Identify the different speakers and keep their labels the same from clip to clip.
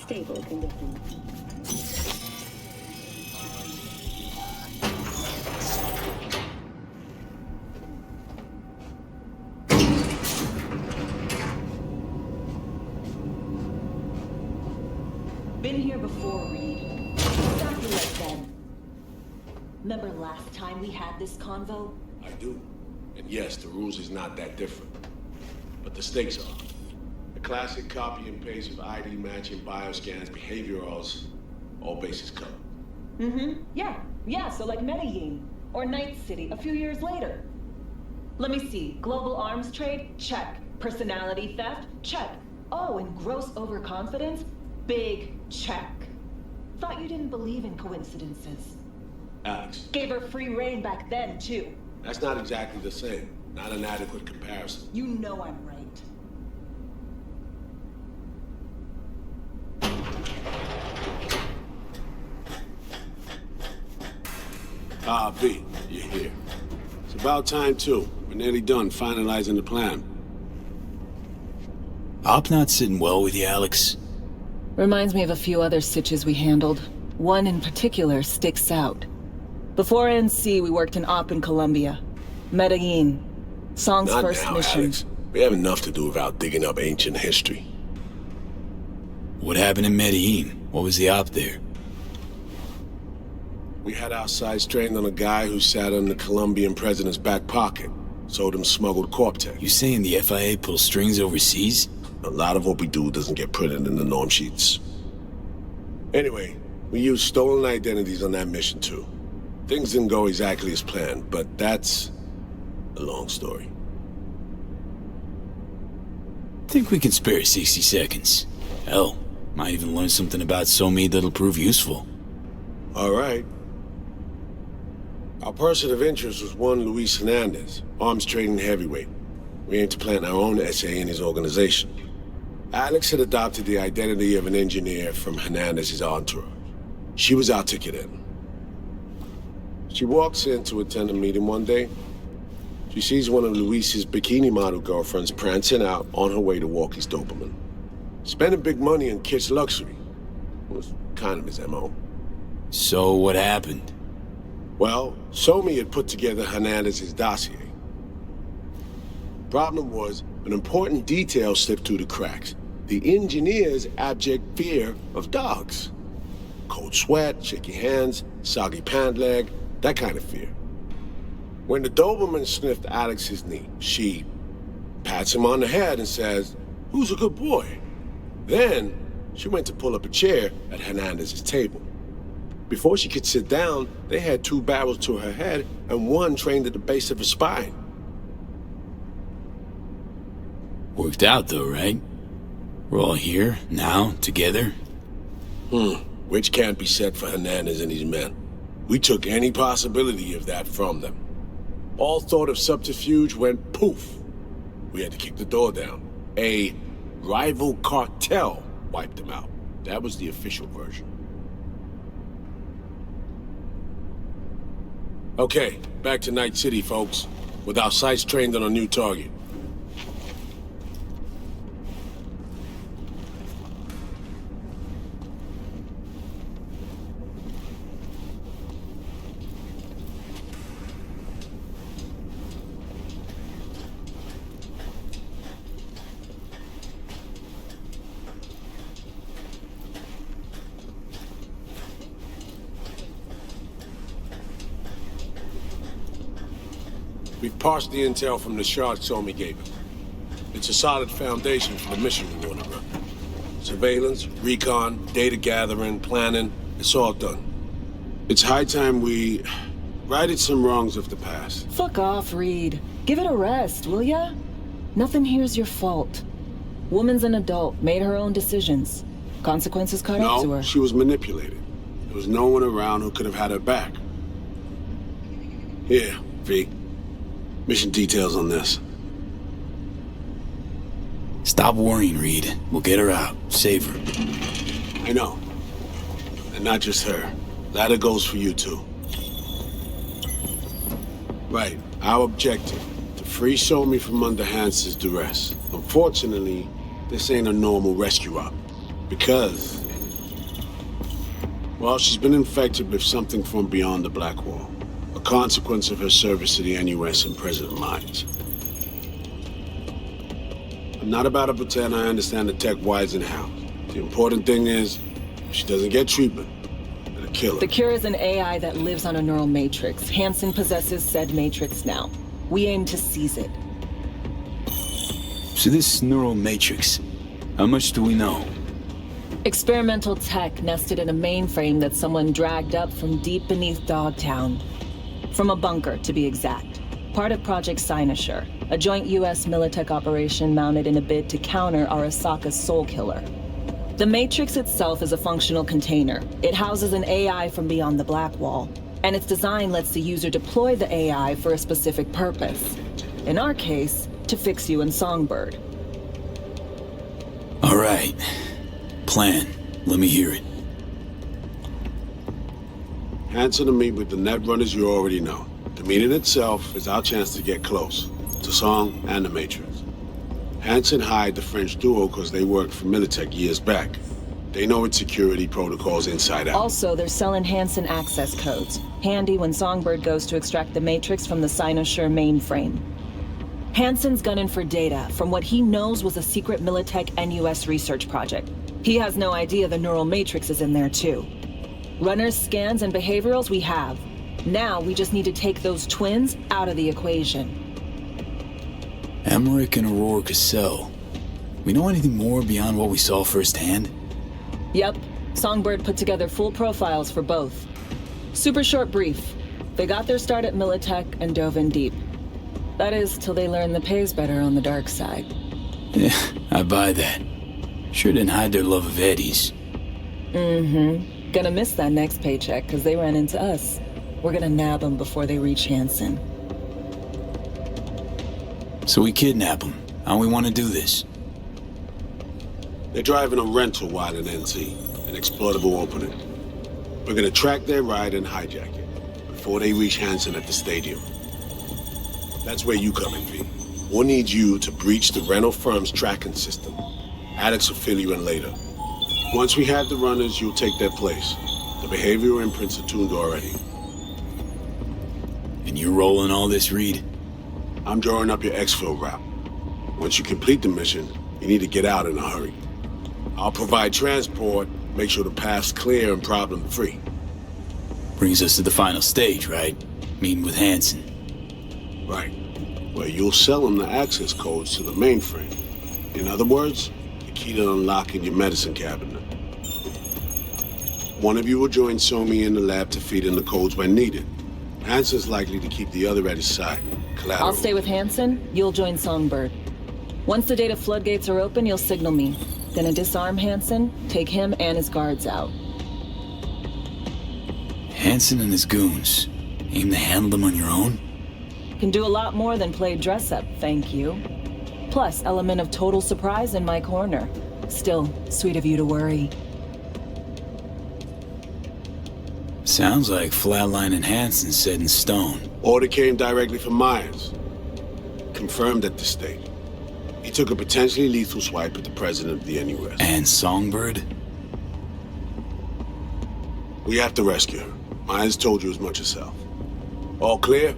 Speaker 1: stable conditions.
Speaker 2: Been here before, Reed. Exactly like then. Remember last time we had this convo?
Speaker 3: I do. And yes, the rules is not that different. But the stakes are. A classic copy and paste of ID matching, bioscans, behaviorals, all bases covered.
Speaker 2: Yeah, so like Medellin. Or Night City a few years later. Let me see. Global arms trade? Check. Personality theft? Check. Oh, and gross overconfidence? Big check. Thought you didn't believe in coincidences.
Speaker 3: Alex.
Speaker 2: Gave her free reign back then, too.
Speaker 3: That's not exactly the same. Not an adequate comparison.
Speaker 2: You know I'm right.
Speaker 3: Ah, V, you're here. It's about time, too. We're nearly done finalizing the plan.
Speaker 4: Op not sitting well with you, Alex.
Speaker 2: Reminds me of a few other stitches we handled. One in particular sticks out. Before NC, we worked in Op in Colombia. Medellin. Song's
Speaker 3: Not
Speaker 2: first
Speaker 3: now,
Speaker 2: mission.
Speaker 3: Alex. We have enough to do without digging up ancient history.
Speaker 4: What happened in Medellin? What was the op there?
Speaker 3: We had our sights trained on a guy who sat in the Colombian president's back pocket. Sold him smuggled corp tech.
Speaker 4: You saying the FIA pulls strings overseas?
Speaker 3: A lot of what we do doesn't get printed in the norm sheets. Anyway, we used stolen identities on that mission too. Things didn't go exactly as planned, but that's a long story.
Speaker 4: Think we can spare 60 seconds. Hell, might even learn something about Somi that'll prove useful.
Speaker 3: All right. Our person of interest was one Luis Hernandez, arms trading heavyweight. We aimed to plant our own SA in his organization. Alex had adopted the identity of an engineer from Hernandez's entourage. She was our ticket in. She walks in to attend a meeting one day. She sees one of Luis's bikini model girlfriends prancing out on her way to walk his Doberman. Spending big money on kitsch luxury was kind of his MO.
Speaker 4: So what happened?
Speaker 3: Well, Somi had put together Hernandez's dossier. Problem was, an important detail slipped through the cracks. The engineer's abject fear of dogs. Cold sweat, shaky hands, soggy pant leg, that kind of fear. When the Doberman sniffed Alex's knee, she pats him on the head and says, "Who's a good boy?" Then, she went to pull up a chair at Hernandez's table. Before she could sit down, they had two barrels to her head and one trained at the base of her spine.
Speaker 4: Worked out though, right? We're all here, now, together.
Speaker 3: Which can't be said for Hernandez and his men. We took any possibility of that from them. All thought of subterfuge went poof. We had to kick the door down. A rival cartel wiped them out. That was the official version. Okay, back to Night City, folks. With our sights trained on a new target. We've parsed the intel from the shard Somi gave us. It's a solid foundation for the mission we want to run. Surveillance, recon, data gathering, planning, it's all done. It's high time we righted some wrongs of the past.
Speaker 2: Fuck off, Reed. Give it a rest, will ya? Nothing here's your fault. Woman's an adult, made her own decisions. Consequences caught up to
Speaker 3: No,
Speaker 2: her.
Speaker 3: she was manipulated. There was no one around who could have had her back. Here, V. Mission details on this.
Speaker 4: Stop worrying, Reed. We'll get her out. Save her.
Speaker 3: I know. And not just her. That goes for you too. Right. Our objective. To free Somi from under Hans's duress. Unfortunately, this ain't a normal rescue op. Because Well, she's been infected with something from beyond the Black Wall. A consequence of her service to the NUS and President Mines. I'm not about to pretend I understand the tech whys and hows. The important thing is, if she doesn't get treatment, it'll kill her.
Speaker 2: The cure is an AI that lives on a neural matrix. Hansen possesses said matrix now. We aim to seize it.
Speaker 4: So this neural matrix, how much do we know?
Speaker 2: Experimental tech nested in a mainframe that someone dragged up from deep beneath Dogtown. From a bunker, to be exact. Part of Project Cynosure, a joint US Militech operation mounted in a bid to counter Arasaka's Soul Killer. The Matrix itself is a functional container. It houses an AI from beyond the Black Wall, and its design lets the user deploy the AI for a specific purpose. In our case, to fix you in Songbird.
Speaker 4: All right. Plan. Let me hear it.
Speaker 3: Hansen to meet with the netrunners you already know. The meeting itself is our chance to get close. To Song and the Matrix. Hansen hired the French duo because they worked for Militech years back. They know its security protocols inside out.
Speaker 2: Also, they're selling Hansen access codes. Handy when Songbird goes to extract the Matrix from the Cynosure mainframe. Hansen's gunning for data from what he knows was a secret Militech NUS research project. He has no idea the neural matrix is in there too. Runners, scans, and behaviorals we have. Now we just need to take those twins out of the equation.
Speaker 4: Emmerich and Aurora Cassell. We know anything more beyond what we saw firsthand?
Speaker 2: Yep. Songbird put together full profiles for both. Super short brief. They got their start at Militech and dove in deep. That is, till they learn the pay's better on the dark side.
Speaker 4: Yeah, I buy that. Sure didn't hide their love of Eddie's.
Speaker 2: Mm-hmm. Gonna miss that next paycheck, because they ran into us. We're gonna nab them before they reach Hansen.
Speaker 4: So we kidnap them. How we want to do this?
Speaker 3: They're driving a rental while in NC, an exploitable opening. We're gonna track their ride and hijack it, before they reach Hansen at the stadium. That's where you come in, V. We'll need you to breach the rental firm's tracking system. Alex will fill you in later. Once we have the runners, you'll take their place. The behavioral imprints are tuned already.
Speaker 4: And you're rolling all this, Reed?
Speaker 3: I'm drawing up your exfil route. Once you complete the mission, you need to get out in a hurry. I'll provide transport, make sure the path's clear and problem-free.
Speaker 4: Brings us to the final stage, right? Meeting with Hansen.
Speaker 3: Right. Where you'll sell him the access codes to the mainframe. In other words, the key to unlocking your medicine cabinet. One of you will join Somi in the lab to feed in the codes when needed. Hansen's likely to keep the other at his side. Collateral.
Speaker 2: I'll stay with Hansen, you'll join Songbird. Once the data floodgates are open, you'll signal me. Gonna disarm Hansen, take him and his guards out.
Speaker 4: Hansen and his goons. Aim to handle them on your own?
Speaker 2: Can do a lot more than play dress-up, thank you. Plus, element of total surprise in my corner. Still, sweet of you to worry.
Speaker 4: Sounds like Flatline and Hansen set in stone.
Speaker 3: Order came directly from Myers. Confirmed at the state. He took a potentially lethal swipe at the president of the NUS.
Speaker 4: And Songbird?
Speaker 3: We have to rescue her. Myers told you as much herself. All clear?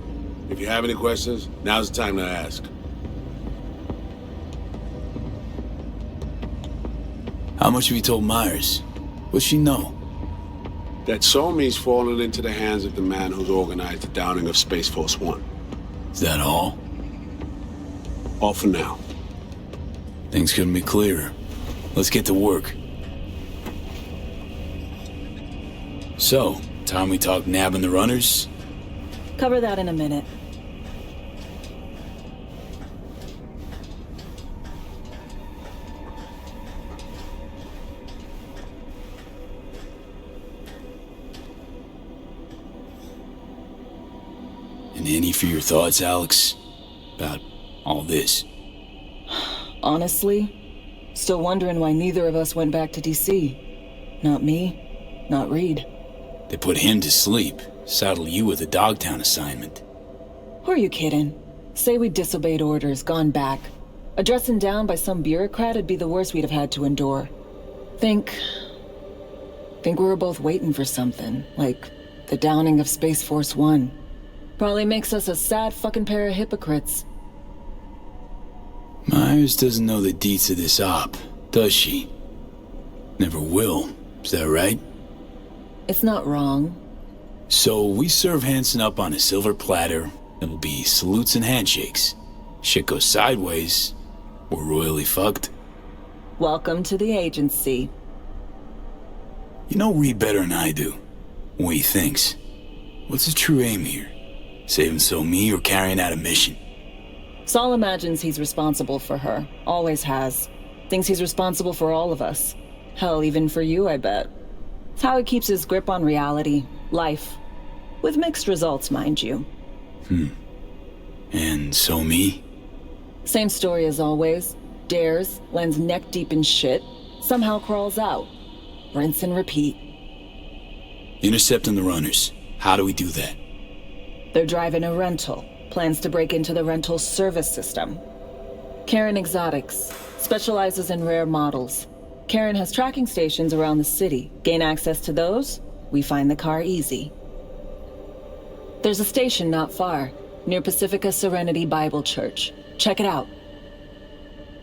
Speaker 3: If you have any questions, now's the time to ask.
Speaker 4: How much have you told Myers? What's she know?
Speaker 3: That Somi's fallen into the hands of the man who's organized the downing of Space Force One.
Speaker 4: Is that all?
Speaker 3: All for now.
Speaker 4: Things couldn't be clearer. Let's get to work. So, time we talk nabbing the runners?
Speaker 2: Cover that in a minute.
Speaker 4: And any for your thoughts, Alex? About all this?
Speaker 2: Honestly, still wondering why neither of us went back to DC. Not me, not Reed.
Speaker 4: They put him to sleep. Saddle you with a Dogtown assignment.
Speaker 2: Who are you kidding? Say we disobeyed orders, gone back. A dressing down by some bureaucrat would be the worst we'd have had to endure. Think Think we were both waiting for something, like the downing of Space Force One. Probably makes us a sad fucking pair of hypocrites.
Speaker 4: Myers doesn't know the deets of this op, does she? Never will, is that right?
Speaker 2: It's not wrong.
Speaker 4: So we serve Hansen up on a silver platter. It'll be salutes and handshakes. Shit goes sideways, we're royally fucked.
Speaker 2: Welcome to the agency.
Speaker 4: You know Reed better than I do. What he thinks. What's his true aim here? Saving so me or carrying out a mission?
Speaker 2: Saul imagines he's responsible for her. Always has. Thinks he's responsible for all of us. Hell, even for you, I bet. It's how he keeps his grip on reality, life. With mixed results, mind you.
Speaker 4: And so me?
Speaker 2: Same story as always. Dares, lands neck deep in shit, somehow crawls out. Rinse and repeat.
Speaker 4: Intercepting the runners. How do we do that?
Speaker 2: They're driving a rental. Plans to break into the rental service system. Karen Exotics specializes in rare models. Karen has tracking stations around the city. Gain access to those, we find the car easy. There's a station not far, near Pacifica Serenity Bible Church. Check it out.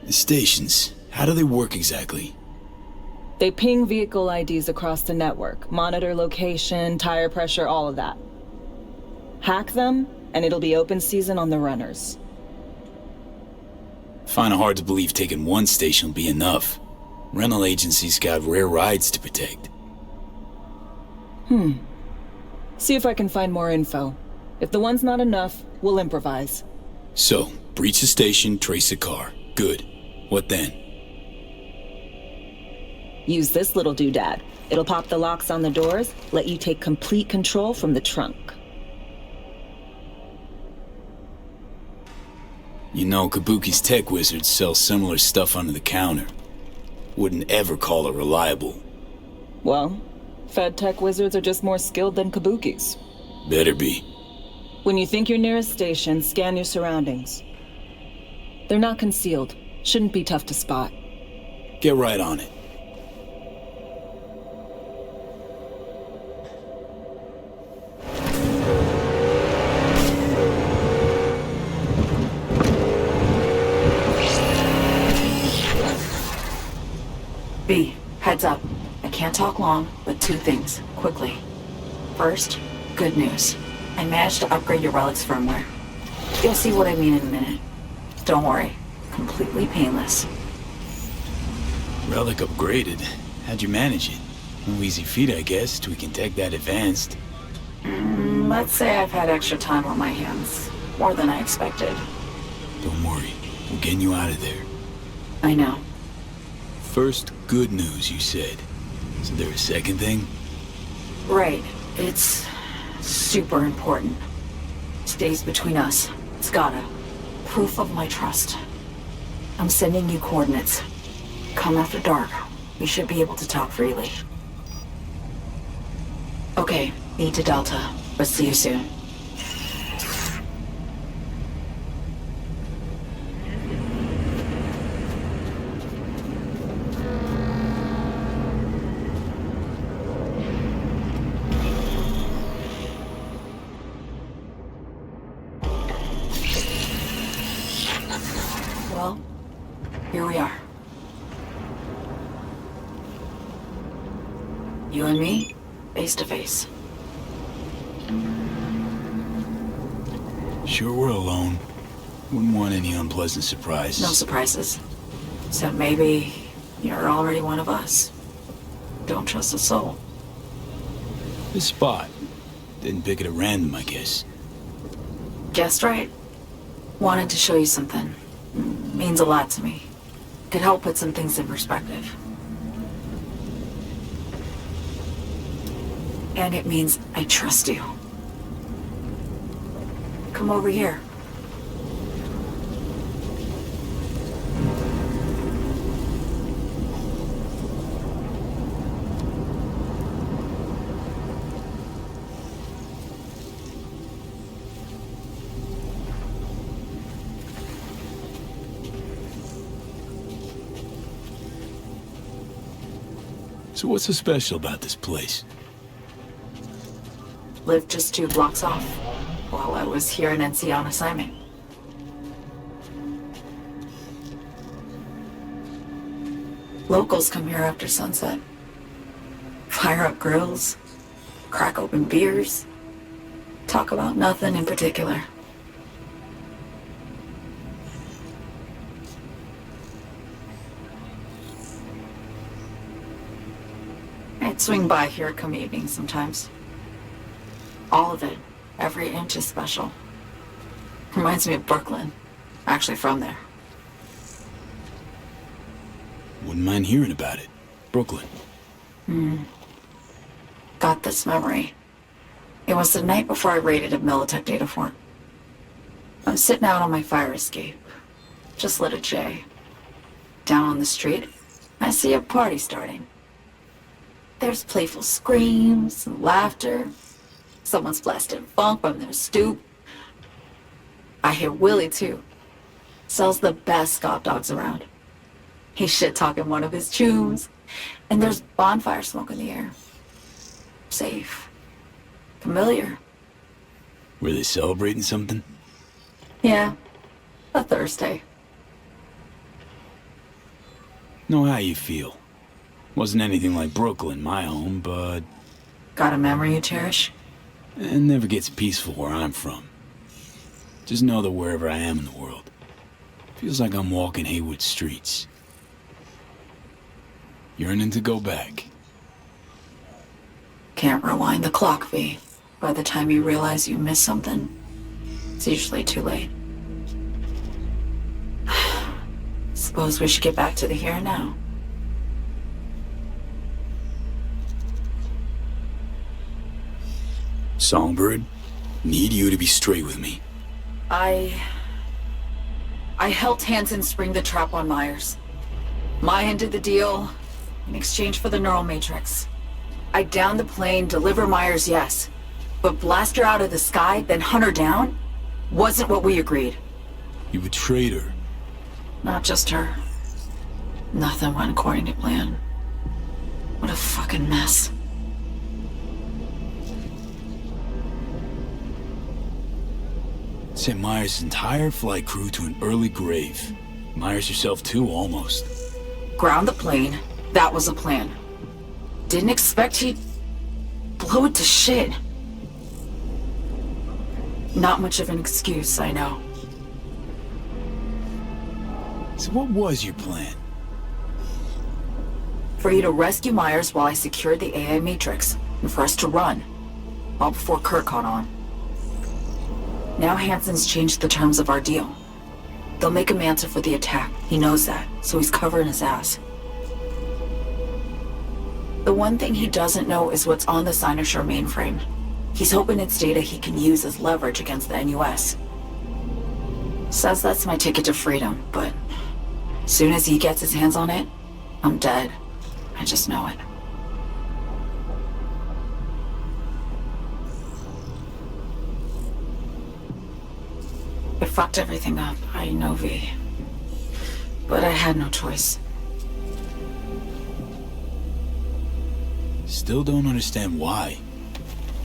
Speaker 4: The stations, how do they work exactly?
Speaker 2: They ping vehicle IDs across the network, monitor location, tire pressure, all of that. Hack them, and it'll be open season on the runners.
Speaker 4: Find it hard to believe taking one station will be enough. Rental agencies got rare rides to protect.
Speaker 2: See if I can find more info. If the one's not enough, we'll improvise.
Speaker 4: So, breach the station, trace the car. Good. What then?
Speaker 2: Use this little doodad. It'll pop the locks on the doors, let you take complete control from the trunk.
Speaker 4: You know, Kabuki's tech wizards sell similar stuff under the counter. Wouldn't ever call it reliable.
Speaker 2: Well, Fed tech wizards are just more skilled than Kabukis.
Speaker 4: Better be.
Speaker 2: When you think you're near a station, scan your surroundings. They're not concealed. Shouldn't be tough to spot.
Speaker 4: Get right on it.
Speaker 1: B, heads up. I can't talk long, but two things, quickly. First, good news. I managed to upgrade your Relic's firmware. You'll see what I mean in a minute. Don't worry, completely painless.
Speaker 4: Relic upgraded. How'd you manage it? No easy feat, I guess, to can tech that advanced.
Speaker 1: Let's say I've had extra time on my hands. More than I expected.
Speaker 4: Don't worry, we're getting you out of there.
Speaker 1: I know.
Speaker 4: First, good news, you said. Is there a second thing?
Speaker 1: Right. It's super important. Stays between us. It's gotta. Proof of my trust. I'm sending you coordinates. Come after dark. We should be able to talk freely. Okay, E to Delta. Let's see you soon. Well, here we are. You and me, face to face.
Speaker 4: Sure we're alone. Wouldn't want any unpleasant surprises.
Speaker 1: No surprises. Except maybe you're already one of us. Don't trust a soul.
Speaker 4: This spot. Didn't pick it at random, I guess.
Speaker 1: Guessed right. Wanted to show you something. Means a lot to me. Could help put some things in perspective. And it means I trust you. Come over here.
Speaker 4: So what's so special about this place?
Speaker 1: Lived just 2 blocks off while I was here in NC on assignment. Locals come here after sunset. Fire up grills, crack open beers, talk about nothing in particular. I'd swing by here come evening sometimes. All of it, every inch is special. Reminds me of Brooklyn. Actually from there.
Speaker 4: Wouldn't mind hearing about it. Brooklyn.
Speaker 1: Got this memory. It was the night before I raided a Militech data fort. I'm sitting out on my fire escape. Just lit a J. Down on the street, I see a party starting. There's playful screams and laughter. Someone's blasting funk from their stoop. I hear Willie too. Sells the best Scott dogs around. He's shit-talking one of his tunes, and there's bonfire smoke in the air. Safe. Familiar.
Speaker 4: Were they celebrating something?
Speaker 1: Yeah. A Thursday.
Speaker 4: Know how you feel. Wasn't anything like Brooklyn, my home, but
Speaker 1: Got a memory you cherish?
Speaker 4: it never gets peaceful where I'm from. Just know that wherever I am in the world, feels like I'm walking Haywood streets. Yearning to go back.
Speaker 1: Can't rewind the clock, V. By the time you realize you missed something, it's usually too late. Suppose we should get back to the here and now.
Speaker 4: Songbird, need you to be straight with me.
Speaker 1: I helped Hansen spring the trap on Myers. Maya did the deal in exchange for the neural matrix. I downed the plane, deliver Myers, yes. But blast her out of the sky, then hunt her down? Wasn't what we agreed.
Speaker 4: You betrayed her.
Speaker 1: Not just her. Nothing went according to plan. What a fucking mess.
Speaker 4: Sent Myers' entire flight crew to an early grave. Myers herself too, almost.
Speaker 1: Ground the plane. That was the plan. Didn't expect he'd blow it to shit. Not much of an excuse, I know.
Speaker 4: So what was your plan?
Speaker 1: For you to rescue Myers while I secured the AI Matrix, and for us to run. All before Kurt caught on. Now Hansen's changed the terms of our deal. They'll make him answer for the attack. He knows that, so he's covering his ass. The one thing he doesn't know is what's on the Cynosure mainframe. He's hoping it's data he can use as leverage against the NUS. Says that's my ticket to freedom, but soon as he gets his hands on it, I'm dead. I just know it. It fucked everything up, I know, V. But I had no choice.
Speaker 4: Still don't understand why.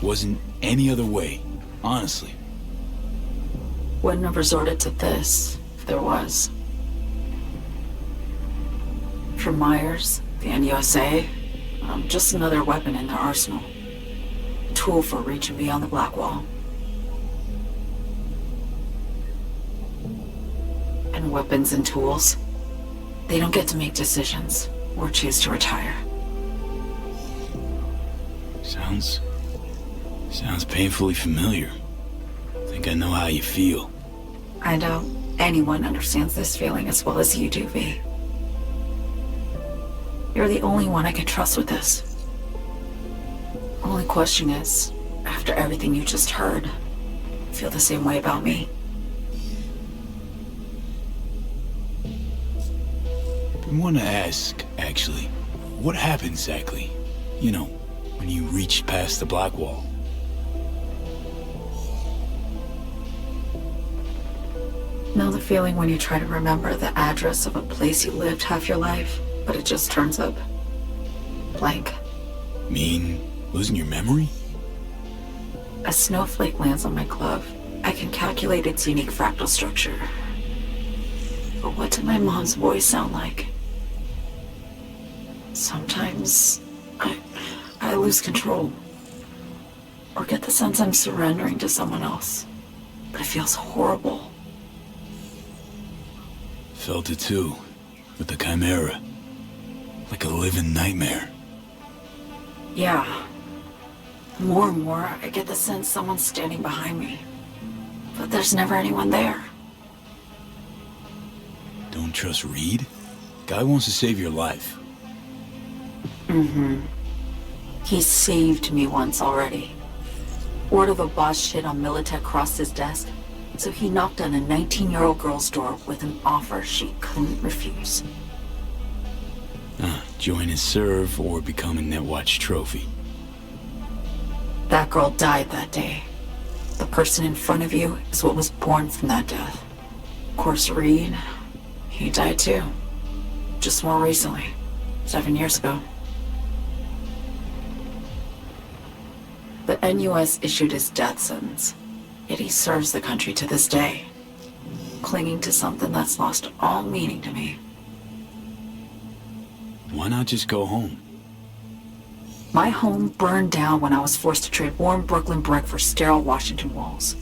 Speaker 4: Wasn't any other way, honestly.
Speaker 1: Wouldn't have resorted to this, if there was. For Myers, the NUSA, I'm just another weapon in their arsenal. A tool for reaching beyond the Black Wall. And weapons and tools, they don't get to make decisions or choose to retire.
Speaker 4: Sounds painfully familiar. Think I know how you feel.
Speaker 1: I doubt anyone understands this feeling as well as you do, V. You're the only one I can trust with this. Only question is, after everything you just heard, feel the same way about me?
Speaker 4: I want to ask, actually, what happened exactly? You know, when you reached past the Black Wall.
Speaker 1: Know the feeling when you try to remember the address of a place you lived half your life, but it just turns up Blank.
Speaker 4: Mean losing your memory?
Speaker 1: A snowflake lands on my glove. I can calculate its unique fractal structure. But what did my mom's voice sound like? Sometimes I lose control. Or get the sense I'm surrendering to someone else. But it feels horrible.
Speaker 4: Felt it too, with the Chimera. Like a living nightmare.
Speaker 1: Yeah. More and more, I get the sense someone's standing behind me. But there's never anyone there.
Speaker 4: Don't trust Reed? Guy wants to save your life.
Speaker 1: Mm-hmm. He saved me once already. Word of a boss shit on Militech crossed his desk, so he knocked on a 19-year-old girl's door with an offer she couldn't refuse.
Speaker 4: Join his serve or become a Netwatch trophy.
Speaker 1: That girl died that day. The person in front of you is what was born from that death. Of course, Reed, he died too. Just more recently. 7 years ago. The NUS issued his death sentence, yet he serves the country to this day, clinging to something that's lost all meaning to me.
Speaker 4: Why not just go home?
Speaker 1: My home burned down when I was forced to trade warm Brooklyn brick for sterile Washington walls.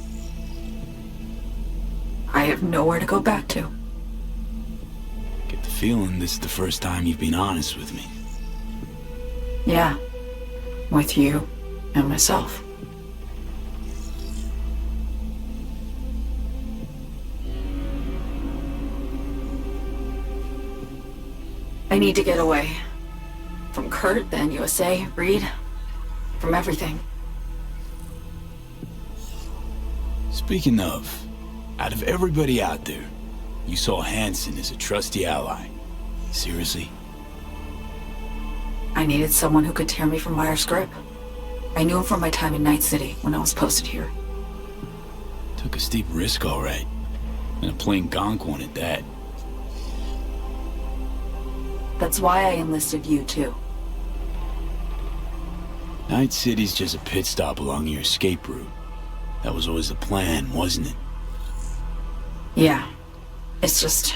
Speaker 1: I have nowhere to go back to.
Speaker 4: Get the feeling this is the first time you've been honest with me.
Speaker 1: Yeah, with you and myself. I need to get away. From Kurt, then USA, Reed, from everything.
Speaker 4: Speaking of, out of everybody out there, you saw Hansen as a trusty ally. Seriously?
Speaker 1: I needed someone who could tear me from Myers' grip. I knew him from my time in Night City when I was posted here.
Speaker 4: Took a steep risk, all right. And a plain gonk one at that.
Speaker 1: That's why I enlisted you, too.
Speaker 4: Night City's just a pit stop along your escape route. That was always the plan, wasn't it?
Speaker 1: Yeah. It's just...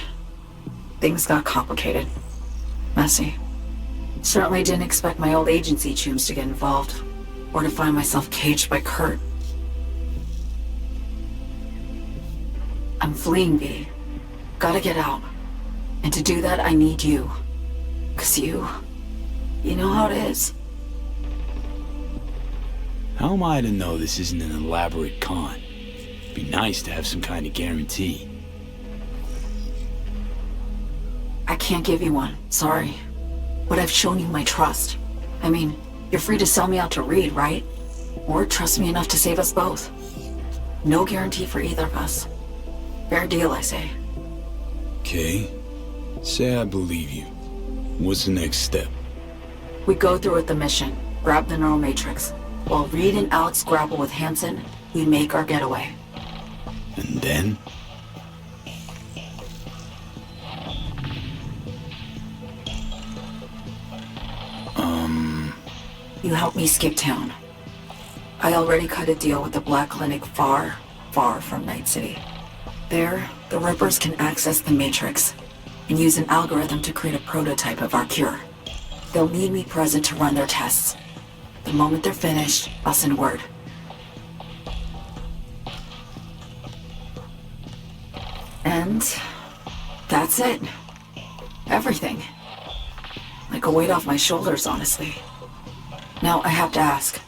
Speaker 1: things got complicated. Messy. Certainly didn't expect my old agency chooms to get involved. Or to find myself caged by Kurt. I'm fleeing, V. Gotta get out. And to do that, I need you. 'Cause you know how it is.
Speaker 4: How am I to know this isn't an elaborate con? Be nice to have some kind of guarantee.
Speaker 1: I can't give you one, sorry. But I've shown you my trust. I mean, you're free to sell me out to Reed, right? Or trust me enough to save us both. No guarantee for either of us. Fair deal, I say.
Speaker 4: Okay. Say I believe you. What's the next step?
Speaker 1: We go through with the mission, grab the neural matrix. While Reed and Alex grapple with Hansen, we make our getaway.
Speaker 4: And then?
Speaker 1: You help me skip town. I already cut a deal with the Black Clinic far, far from Night City. There, the Rippers can access the Matrix and use an algorithm to create a prototype of our cure. They'll need me present to run their tests. The moment they're finished, I'll send word. And that's it. Everything. Like a weight off my shoulders, honestly. Now, I have to ask.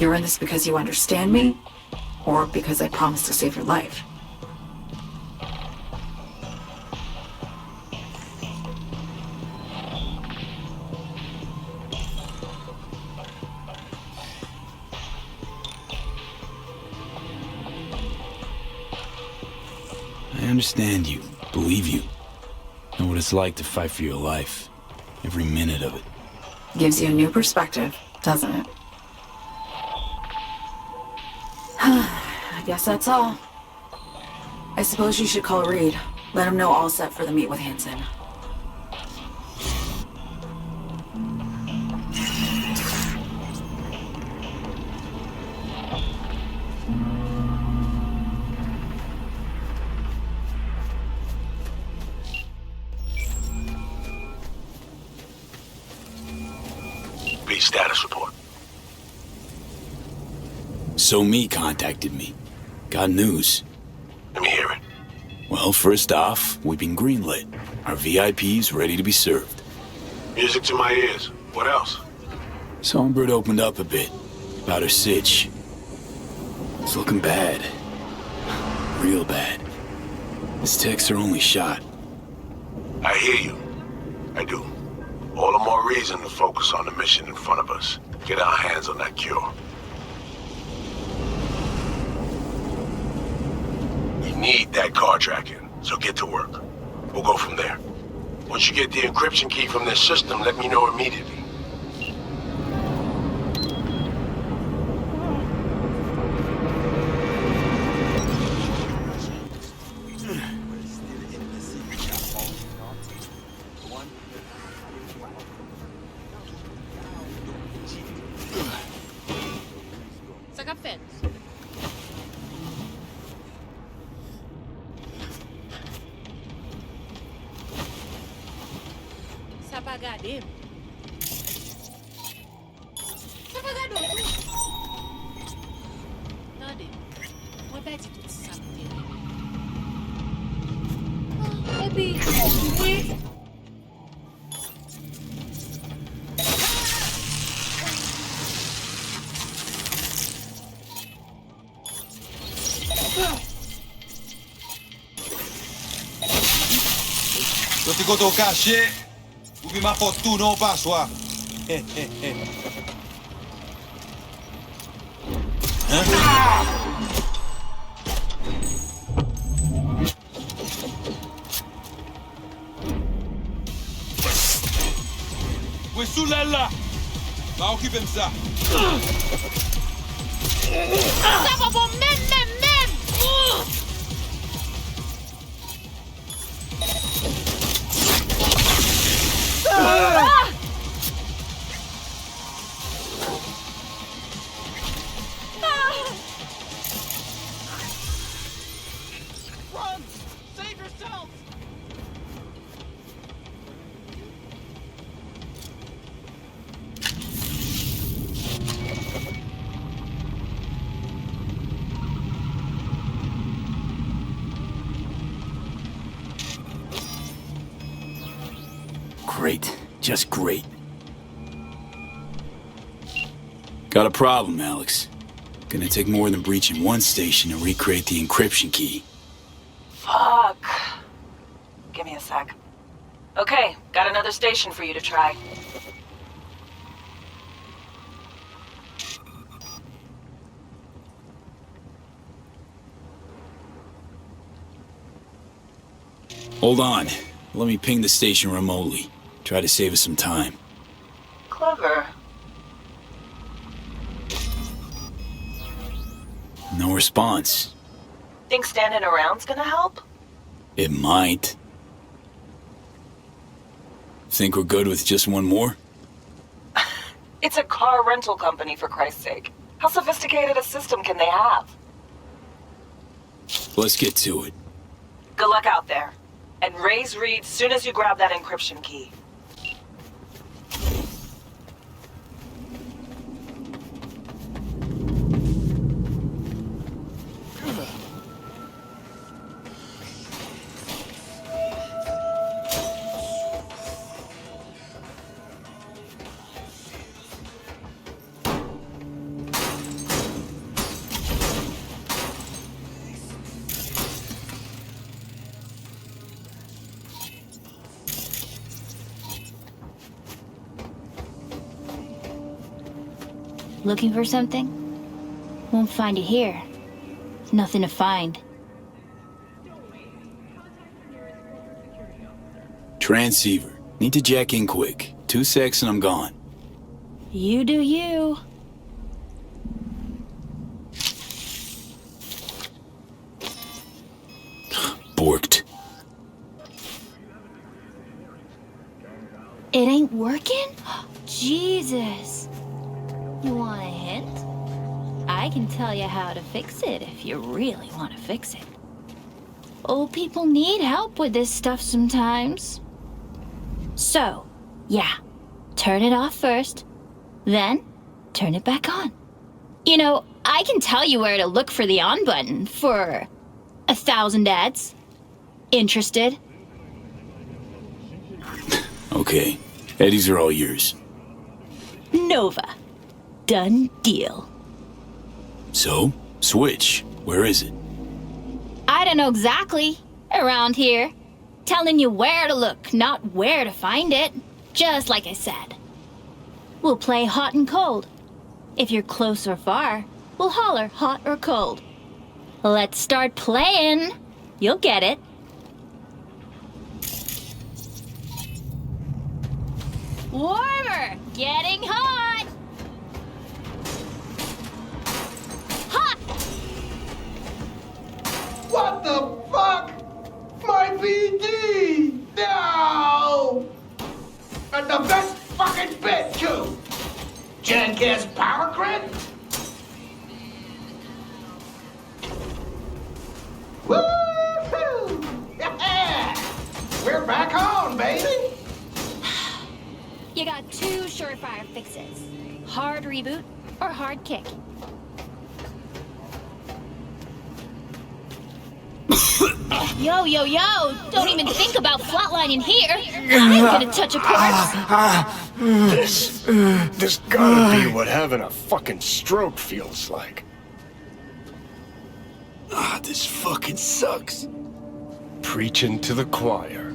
Speaker 1: You're in this because you understand me? Or because I promised to save your life?
Speaker 4: I understand you, believe you. Know what it's like to fight for your life. Every minute of it.
Speaker 1: Gives you a new perspective, doesn't it? I guess that's all. I suppose you should call Reed. Let him know all set for the meet with Hansen.
Speaker 3: B, status report.
Speaker 4: So Me contacted me. Got news.
Speaker 3: Let me hear it.
Speaker 4: Well, first off, we've been greenlit. Our VIPs ready to be served.
Speaker 3: Music to my ears. What else?
Speaker 4: Songbird opened up a bit about her sitch. It's looking bad. Real bad. His techs are only shot.
Speaker 3: I hear you. I do. All the more reason to focus on the mission in front of us. Get our hands on that cure. We need that car tracking, so get to work. We'll go from there. Once you get the encryption key from this system, let me know immediately.
Speaker 5: Eu te goto caché, ubi ma fortuno pasua. Wesulella! Ma o chi pensa?
Speaker 6: Stava bom, mem!
Speaker 5: Run! Save yourself!
Speaker 4: Great. Just great. Got a problem, Alex. Gonna take more than breaching one station to recreate the encryption key.
Speaker 1: Fuck. Give me a sec. Okay, got another station for you to try.
Speaker 4: Hold on. Let me ping the station remotely. Try to save us some time.
Speaker 1: Clever.
Speaker 4: No response.
Speaker 1: Think standing around's gonna help?
Speaker 4: It might. Think we're good with just one more?
Speaker 1: It's a car rental company, for Christ's sake. How sophisticated a system can they have?
Speaker 4: Let's get to it.
Speaker 1: Good luck out there. And raise Reed soon as you grab that encryption key.
Speaker 6: Looking for something? Won't find it here. There's nothing to find.
Speaker 4: Transceiver. Need to jack in quick. 2 secs and I'm gone.
Speaker 6: You do you.
Speaker 4: Borked.
Speaker 6: It ain't working? Jesus. You want a hint? I can tell you how to fix it if you really want to fix it. Old people need help with this stuff sometimes. So, yeah, turn it off first, Then, turn it back on. You know, I can tell you where to look for the on button for 1,000 ads. Interested?
Speaker 4: Okay. Eddies are all yours.
Speaker 6: Nova. Done deal.
Speaker 4: So, switch. Where is it?
Speaker 6: I don't know exactly. Around here. Telling you where to look, not where to find it. Just like I said. We'll play hot and cold. If you're close or far, we'll holler hot or cold. Let's start playing. You'll get it. Warmer! Getting hot! Hot!
Speaker 7: What the fuck? My BD! No! And the best fucking bit, too! Jackass power grid? Woo-hoo! Yeah! We're back on, baby!
Speaker 6: You got two surefire fixes. Hard reboot or hard kick. Yo, yo, yo! Don't even think about flatlining here! I'm gonna touch a corpse!
Speaker 8: This gotta be what having a fucking stroke feels like.
Speaker 3: This fucking sucks.
Speaker 8: Preaching to the choir.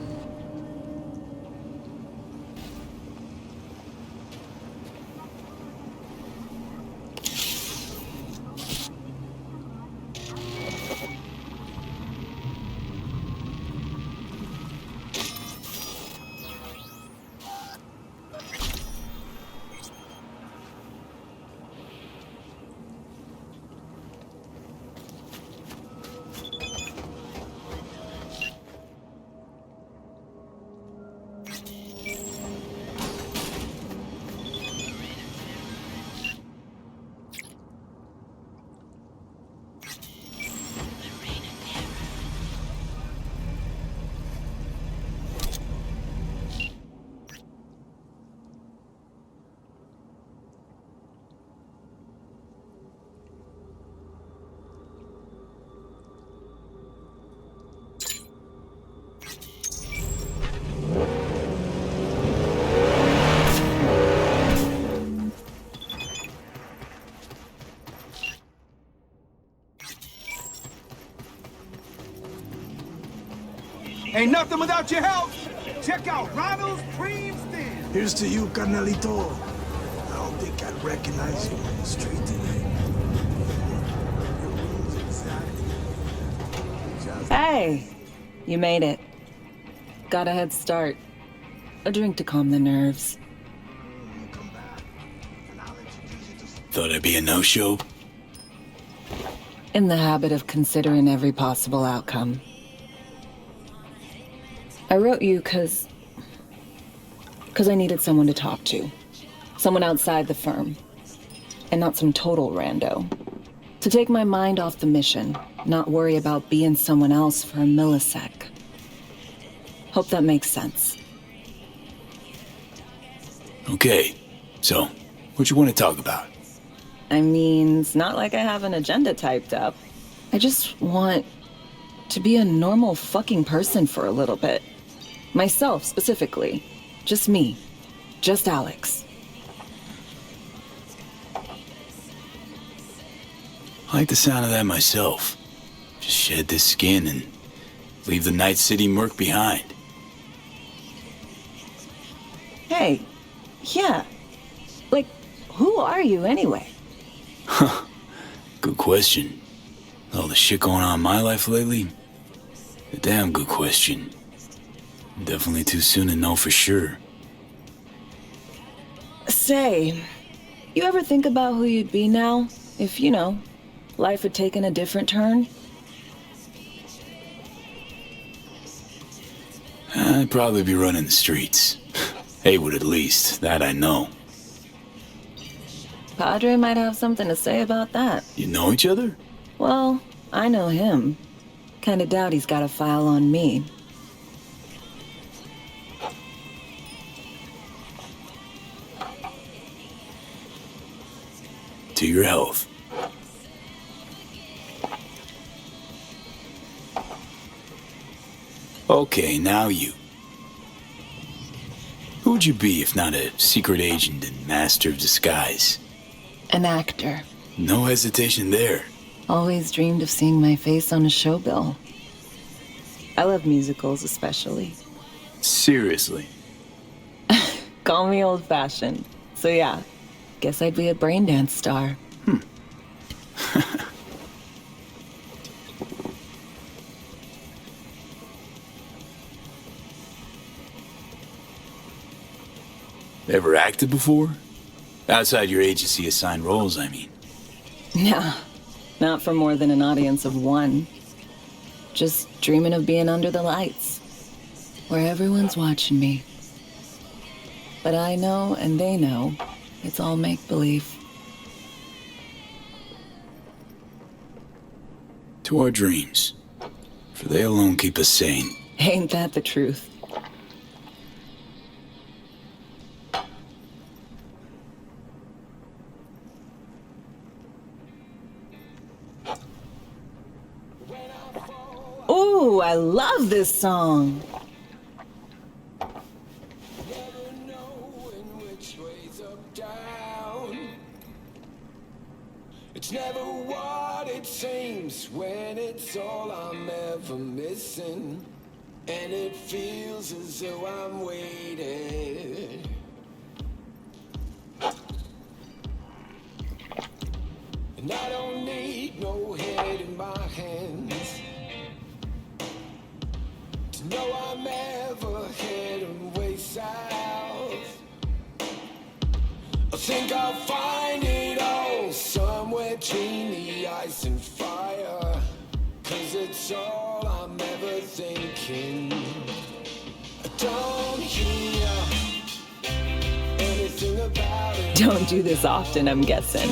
Speaker 9: Ain't nothing without your help. Check out Ronald's Cream Stand.
Speaker 10: Here's to you, Carnalito. I don't think I'd recognize you on the street today.
Speaker 2: Hey, you made it. Got a head start. A drink to calm the nerves.
Speaker 4: Thought I'd be a no-show?
Speaker 2: In the habit of considering every possible outcome. I wrote you because I needed someone to talk to. Someone outside the firm. And not some total rando. To take my mind off the mission, not worry about being someone else for a millisec. Hope that makes sense.
Speaker 4: Okay, so, what you want to talk about?
Speaker 2: I mean, it's not like I have an agenda typed up. I just want to be a normal fucking person for a little bit. Myself, specifically. Just me. Just Alex.
Speaker 4: I like the sound of that myself. Just shed this skin and leave the Night City murk behind.
Speaker 2: Hey, yeah. Like, who are you anyway?
Speaker 4: Huh. Good question. All the shit going on in my life lately? A damn good question. Definitely too soon to know for sure.
Speaker 2: Say, you ever think about who you'd be now if, you know, life had taken a different turn?
Speaker 4: I'd probably be running the streets. Haywood at least, that I know.
Speaker 2: Padre might have something to say about that.
Speaker 4: You know each other?
Speaker 2: Well, I know him. Kinda doubt he's got a file on me.
Speaker 4: To your health. Okay, now you. Who would you be if not a secret agent and master of disguise?
Speaker 2: An actor.
Speaker 4: No hesitation there.
Speaker 2: Always dreamed of seeing my face on a show bill. I love musicals, especially.
Speaker 4: Seriously.
Speaker 2: Call me old-fashioned. So yeah, guess I'd be a braindance star.
Speaker 4: Ever acted before? Outside your agency assigned roles, I mean.
Speaker 2: Nah, not for more than an audience of one. Just dreaming of being under the lights, where everyone's watching me. But I know, and they know, it's all make-believe.
Speaker 4: To our dreams, for they alone keep us sane.
Speaker 2: Ain't that the truth? Ooh, I love this song.
Speaker 11: It's never what it seems when it's all I'm ever missing. And it feels as though I'm waiting. And I don't need no head in my hands to know I'm ever heading way south. I think I'll find it all somewhere between the ice and fire. 'Cause it's all I'm ever thinking. I don't hear anything about it.
Speaker 2: Don't do this often, I'm guessing.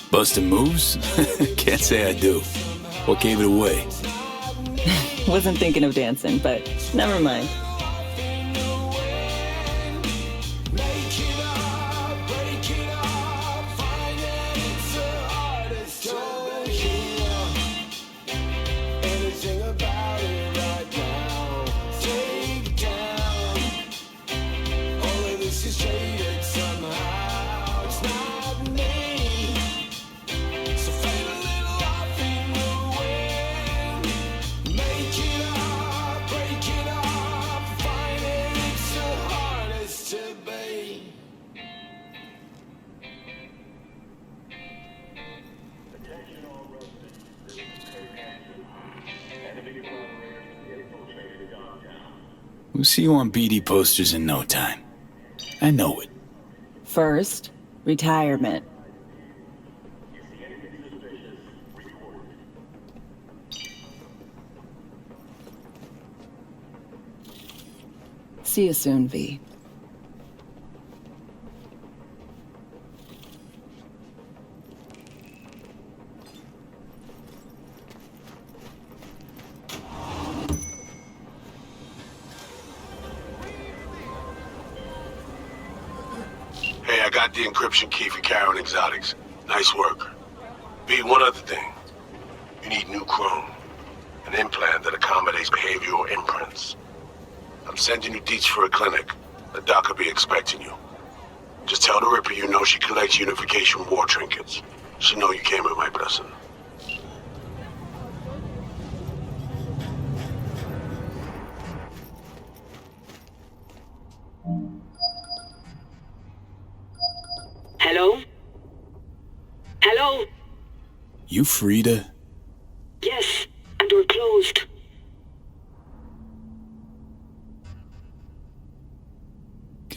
Speaker 4: Busting moves? Can't say I do. What gave it away?
Speaker 2: Wasn't thinking of dancing, but never mind.
Speaker 4: We'll see you on BD posters in no time. I know it.
Speaker 2: First, retirement. See you soon, V.
Speaker 3: Hey, I got the encryption key for Karen Exotics. Nice work. B, one other thing. You need new chrome. An implant that accommodates behavioral imprints. I'm sending you deets for a clinic. The doc will be expecting you. Just tell the Ripper you know she collects unification war trinkets. She know you came with my blessing.
Speaker 12: Hello? Hello?
Speaker 4: You Frida?
Speaker 12: Yes, and we're closed.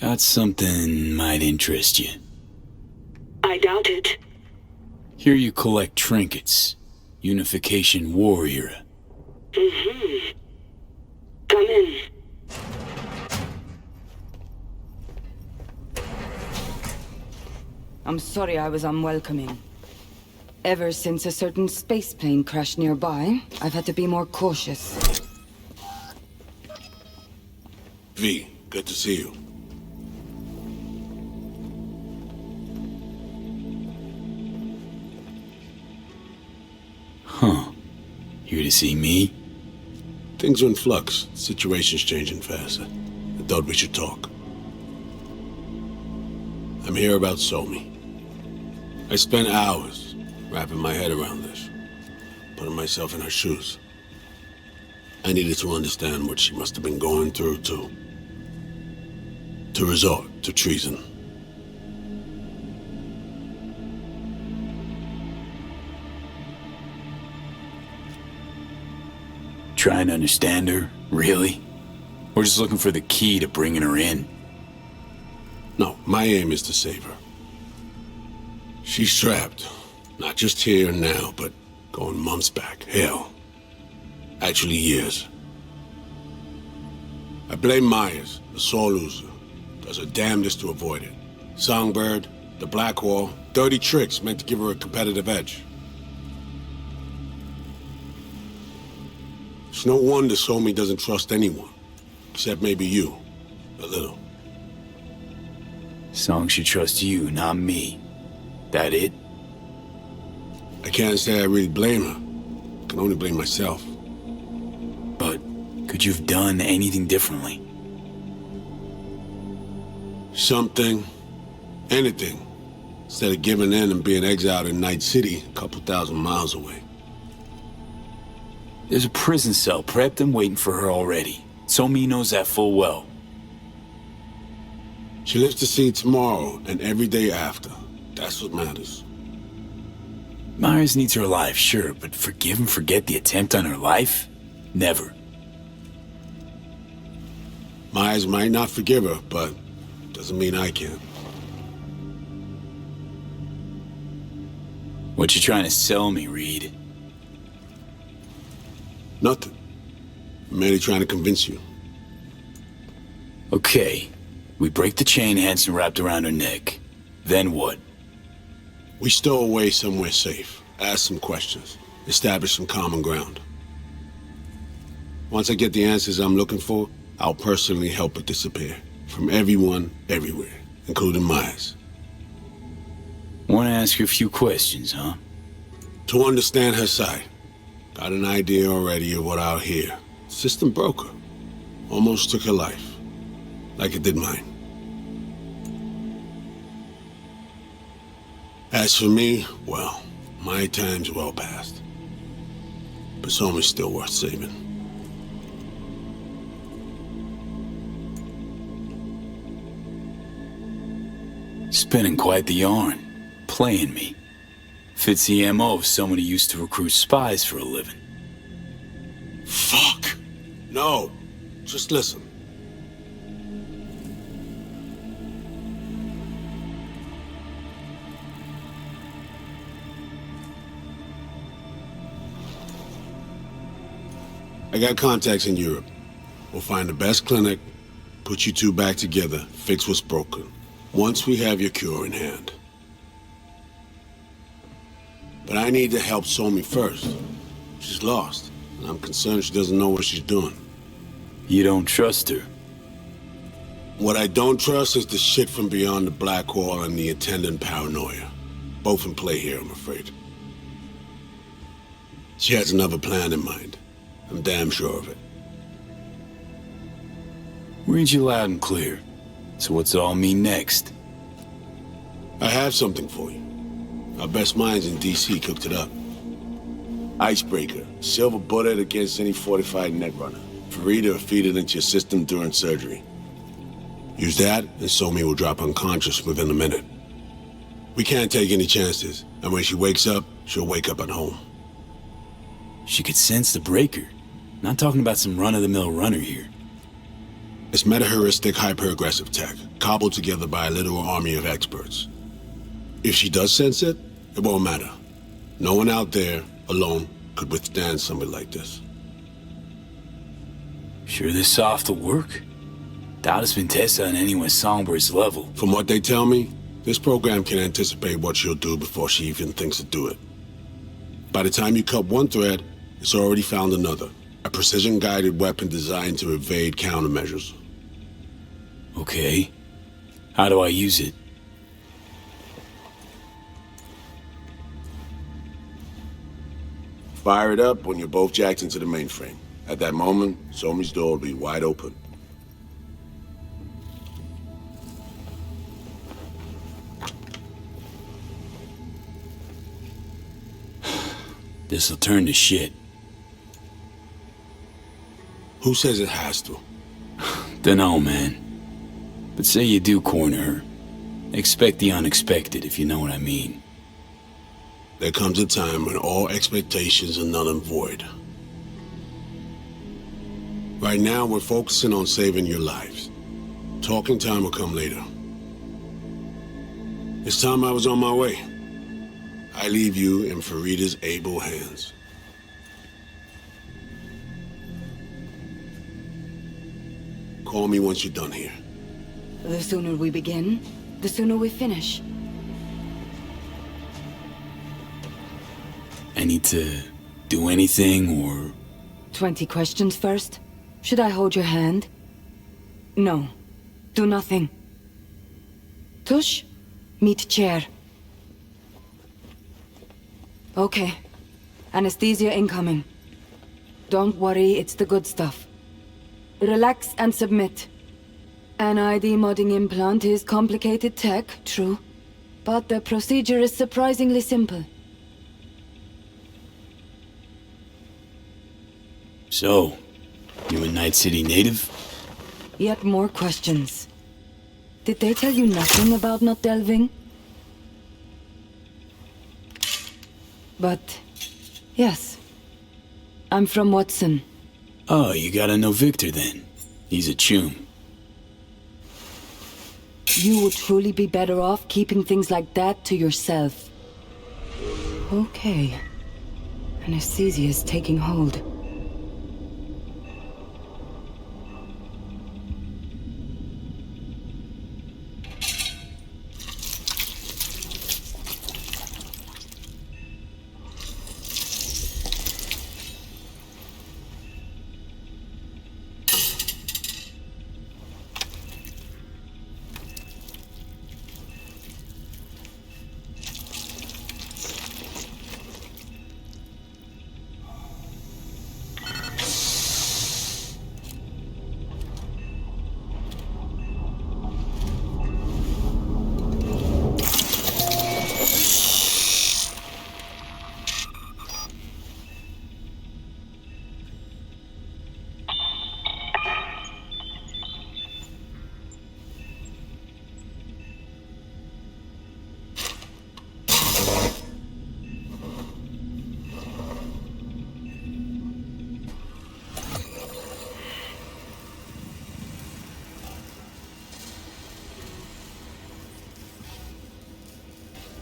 Speaker 4: Got something might interest you.
Speaker 12: I doubt it.
Speaker 4: Here you collect trinkets. Unification war era.
Speaker 12: Mm-hmm. Come in.
Speaker 13: I'm sorry I was unwelcoming. Ever since a certain space plane crashed nearby, I've had to be more cautious.
Speaker 3: V, good to see you.
Speaker 4: Here to see me?
Speaker 3: Things are in flux. Situation's changing fast. I thought we should talk. I'm here about Somi. I spent hours wrapping my head around this, putting myself in her shoes. I needed to understand what she must have been going through to resort to treason.
Speaker 4: Trying to understand her, really? Or just looking for the key to bringing her in?
Speaker 3: No, my aim is to save her. She's trapped, not just here and now, but going months back. Hell, actually years. I blame Myers, the soul loser. Does her damnedest to avoid it. Songbird, the Black Wall, dirty tricks meant to give her a competitive edge. It's no wonder Somi doesn't trust anyone, except maybe you, a little.
Speaker 4: Song should trust you, not me. That it?
Speaker 3: I can't say I really blame her. I can only blame myself.
Speaker 4: But could you have done anything differently?
Speaker 3: Something. Anything. Instead of giving in and being exiled in Night City, a couple thousand miles away.
Speaker 4: There's a prison cell prepped and waiting for her already. Somi knows that full well.
Speaker 3: She lives to see tomorrow and every day after. That's what matters.
Speaker 4: Myers needs her alive, sure, but forgive and forget the attempt on her life? Never.
Speaker 3: Myers might not forgive her, but doesn't mean I can.
Speaker 4: What you trying to sell me, Reed?
Speaker 3: Nothing. I'm merely trying to convince you.
Speaker 4: Okay. We break the chain Hanson wrapped around her neck. Then what?
Speaker 3: We stow away somewhere safe. Ask some questions. Establish some common ground. Once I get the answers I'm looking for, I'll personally help it disappear. From everyone, everywhere. Including Myers.
Speaker 4: Want to ask you a few questions, huh?
Speaker 3: To understand her side. Got an idea already of what I'll hear. System broke her. Almost took her life. Like it did mine. As for me, well, my time's well past. But Somi's still worth saving.
Speaker 4: Spinning quite the yarn. Playing me. Fits the MO of someone who used to recruit spies for a living.
Speaker 3: Fuck! No. Just listen. I got contacts in Europe. We'll find the best clinic, put you two back together, fix what's broken. Once we have your cure in hand. But I need to help Somi first. She's lost, and I'm concerned she doesn't know what she's doing.
Speaker 4: You don't trust her?
Speaker 3: What I don't trust is the shit from beyond the Black Wall and the attendant paranoia. Both in play here, I'm afraid. She has another plan in mind. I'm damn sure of it.
Speaker 4: Read you loud and clear. So what's it all mean next?
Speaker 3: I have something for you. Our best minds in DC cooked it up. Icebreaker. Silver bullet against any fortified netrunner. Free to feed it into your system during surgery. Use that, and Somi will drop unconscious within a minute. We can't take any chances, and when she wakes up, she'll wake up at home.
Speaker 4: She could sense the breaker. Not talking about some run-of-the-mill runner here.
Speaker 3: It's meta-heuristic hyper-aggressive tech, cobbled together by a literal army of experts. If she does sense it, it won't matter. No one out there, alone, could withstand something like this.
Speaker 4: Sure this soft will work? Doubt it's been tested on anyone Songbird's level.
Speaker 3: From what they tell me, this program can anticipate what she'll do before she even thinks to do it. By the time you cut one thread, it's already found another. A precision-guided weapon designed to evade countermeasures.
Speaker 4: Okay. How do I use it?
Speaker 3: Fire it up when you're both jacked into the mainframe. At that moment, Somi's door will be wide open.
Speaker 4: This'll turn to shit.
Speaker 3: Who says it has to?
Speaker 4: Dunno, man. But say you do corner her. Expect the unexpected, if you know what I mean.
Speaker 3: There comes a time when all expectations are null and void. Right now, we're focusing on saving your lives. Talking time will come later. It's time I was on my way. I leave you in Farida's able hands. Call me once you're done here.
Speaker 13: The sooner we begin, the sooner we finish.
Speaker 4: I need to do anything, or...
Speaker 13: 20 questions first? Should I hold your hand? No. Do nothing. Tush, meet chair. Okay. Anesthesia incoming. Don't worry, it's the good stuff. Relax and submit. An ID modding implant is complicated tech, true. But the procedure is surprisingly simple.
Speaker 4: So, you a Night City native?
Speaker 13: Yet more questions. Did they tell you nothing about not delving? But, yes. I'm from Watson.
Speaker 4: Oh, you gotta know Victor then. He's a chum.
Speaker 13: You would truly be better off keeping things like that to yourself. Okay. Anesthesia is taking hold.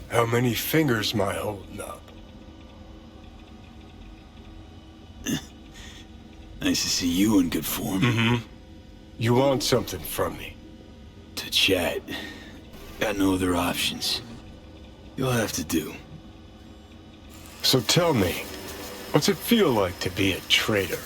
Speaker 8: How many fingers am I holding up?
Speaker 4: Nice to see you in good form.
Speaker 8: Mm-hmm. You want something from me?
Speaker 4: To chat. Got no other options. You'll have to do.
Speaker 8: So tell me, what's it feel like to be a traitor?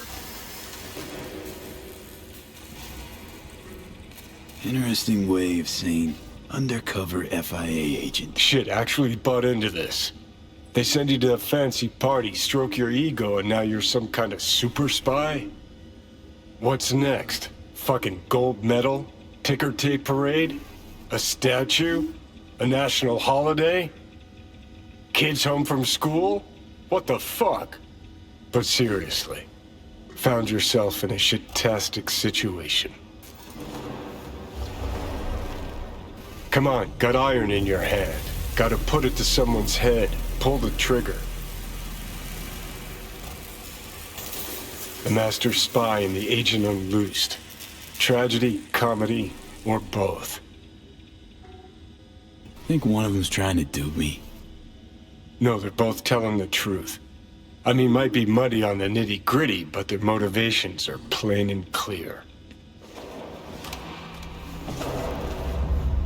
Speaker 4: Interesting way of saying undercover FIA agent.
Speaker 8: Shit, actually butt into this. They send you to a fancy party, stroke your ego, and now you're some kind of super spy? What's next? Fucking gold medal? Ticker tape parade? A statue? A national holiday? Kids home from school? What the fuck? But seriously, found yourself in a shit-tastic situation. Come on, got iron in your hand. Gotta put it to someone's head. Pull the trigger. The master spy and the agent unloosed. Tragedy, comedy, or both.
Speaker 4: Think one of them's trying to dupe me?
Speaker 8: No, they're both telling the truth. I mean, might be muddy on the nitty-gritty, but their motivations are plain and clear.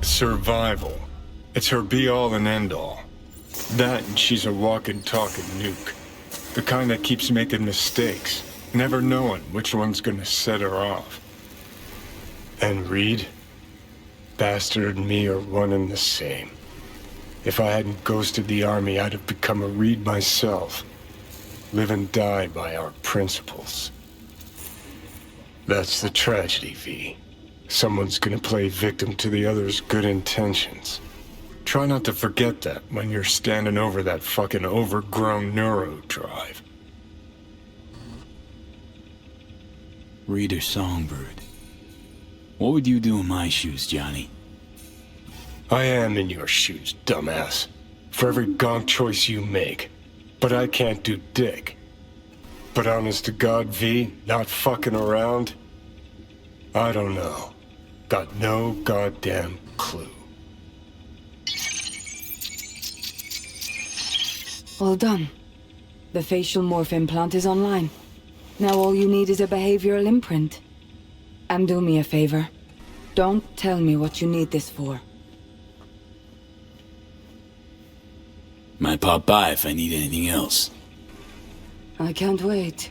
Speaker 8: Survival. It's her be-all and end-all. That and she's a walking, talking nuke. The kind that keeps making mistakes, never knowing which one's gonna set her off. And Reed? Bastard and me are one and the same. If I hadn't ghosted the army, I'd have become a Reed myself. live and die by our principles. That's the tragedy, V. Someone's gonna play victim to the other's good intentions. Try not to forget that when you're standing over that fucking overgrown neuro drive.
Speaker 4: Reader Songbird. What would you do in my shoes, Johnny?
Speaker 8: I am in your shoes, dumbass. For every gonk choice you make. But I can't do dick. But honest to God, V, not fucking around? I don't know. Got no goddamn clue.
Speaker 13: All done. The facial morph implant is online. Now all you need is a behavioral imprint. And do me a favor. Don't tell me what you need this for.
Speaker 4: Might pop by if I need anything else.
Speaker 13: I can't wait.